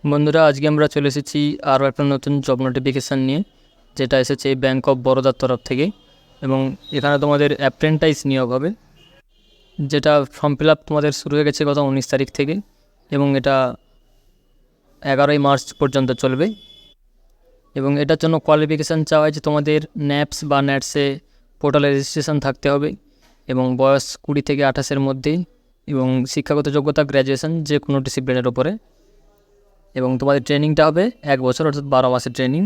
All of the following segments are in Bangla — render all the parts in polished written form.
বন্ধুরা, আজকে আমরা চলে এসেছি আরও একটা নতুন জব নোটিফিকেশান নিয়ে, যেটা এসেছে ব্যাঙ্ক অফ বরোদার তরফ থেকে। এবং এখানে তোমাদের অ্যাপ্রেন্টাইজ নিয়োগ হবে, যেটা ফর্ম ফিল আপ তোমাদের শুরু হয়ে গেছে গত 19 তারিখ থেকে, এবং এটা 11ই মার্চ পর্যন্ত চলবে। এবং এটার জন্য কোয়ালিফিকেশান চাওয়া হয় যে তোমাদের ন্যাপস বা ন্যাটসে পোর্টালে রেজিস্ট্রেশন থাকতে হবে, এবং বয়স 20 থেকে 28-এর মধ্যেই, এবং শিক্ষাগত যোগ্যতা গ্র্যাজুয়েশন যে কোনো ডিসিপ্লিনের ওপরে। এবং তোমাদের ট্রেনিংটা হবে 1 বছর, অর্থাৎ 12 মাসের ট্রেনিং।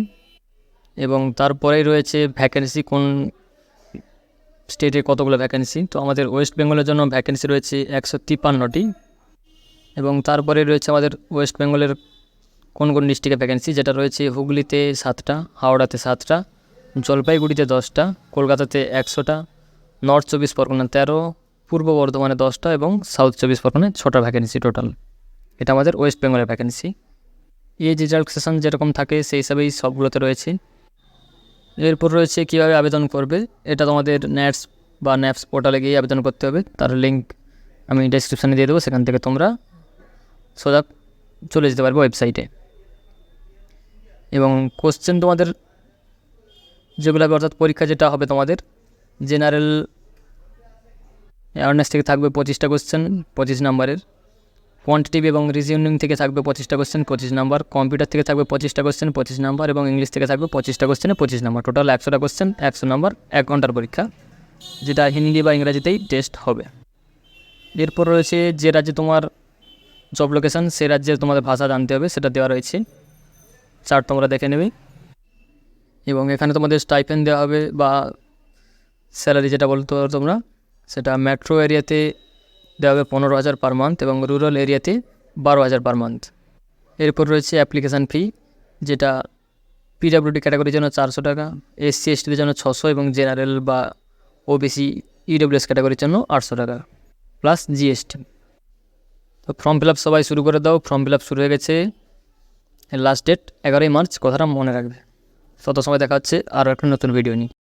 এবং তারপরেই রয়েছে ভ্যাকেন্সি, কোন স্টেটে কতগুলো ভ্যাকেন্সি। তো আমাদের ওয়েস্ট বেঙ্গলের জন্য ভ্যাকেন্সি রয়েছে 153টি। এবং তারপরে রয়েছে আমাদের ওয়েস্ট বেঙ্গলের কোন কোন ডিস্ট্রিক্টে ভ্যাকেন্সি, যেটা রয়েছে হুগলিতে 7টা, হাওড়াতে 7টা, জলপাইগুড়িতে 10টা, কলকাতাতে 100টা, নর্থ 24 পরগনা 13, পূর্ব বর্ধমানে 10টা, এবং সাউথ 24 পরগনায় 6টা ভ্যাকেন্সি টোটাল। এটা আমাদের ওয়েস্ট বেঙ্গলের ভ্যাকেন্সি। এই রিজাল্টেশন যেরকম থাকে সেই হিসাবেই সবগুলোতে রয়েছে। এরপর রয়েছে কীভাবে আবেদন করবে। এটা তোমাদের ন্যাটস বা ন্যাপস পোর্টালে গিয়ে আবেদন করতে হবে। তার লিঙ্ক আমি ডেসক্রিপশানে দিয়ে দেবো, সেখান থেকে তোমরা সোজা চলে যেতে পারবে ওয়েবসাইটে। এবং কোশ্চেন তোমাদের যেগুলো হবে, অর্থাৎ পরীক্ষা যেটা হবে তোমাদের, জেনারেল অ্যাওয়ারনেস থেকে থাকবে 25টা কোশ্চেন 25 নাম্বারের, কোয়ান্টিটিভ এবং রিজনিং থেকে থাকবে 25টা কোশ্চেন 25 নাম্বার, কম্পিউটার থেকে থাকবে 25টা কোশ্চেন 25 নাম্বার, এবং ইংলিশ থেকে থাকবে 25টা কোশ্চেনে 25 নাম্বার। টোটাল 100টা কোশ্চেন 100 নাম্বার, 1 ঘন্টার পরীক্ষা, যেটা হিন্দি বা ইংরাজিতেই টেস্ট হবে। এরপর রয়েছে যে রাজ্যে তোমার জব লোকেশান, সে রাজ্যের তোমাদের ভাষা জানতে হবে, সেটা দেওয়া রয়েছে, চার্ট তোমরা দেখে নেবে। এবং এখানে তোমাদের স্টাইপেন্ড দেওয়া হবে বা স্যালারি যেটা বলতে পারো তোমরা, সেটা মেট্রো এরিয়াতে দেওয়া হবে 15,000 পার মান্থ, এবং রুরাল এরিয়াতে 12,000 পার মান্থ। এরপর রয়েছে অ্যাপ্লিকেশান ফি, যেটা পিডাব্লিউডি ক্যাটাগরির জন্য 400 টাকা, এসসি এসটিদের জন্য 600, এবং জেনারেল বা ওবিসি ইডব্লিউএস ক্যাটাগরির জন্য 800 টাকা প্লাস জিএসটি। তো ফর্ম ফিল আপ সবাই শুরু করে দাও। ফর্ম ফিল আপ শুরু হয়ে গেছে, লাস্ট ডেট 11ই মার্চ, কথাটা মনে রাখবে। তত সময় দেখা হচ্ছে আরও একটা নতুন ভিডিও নিয়ে।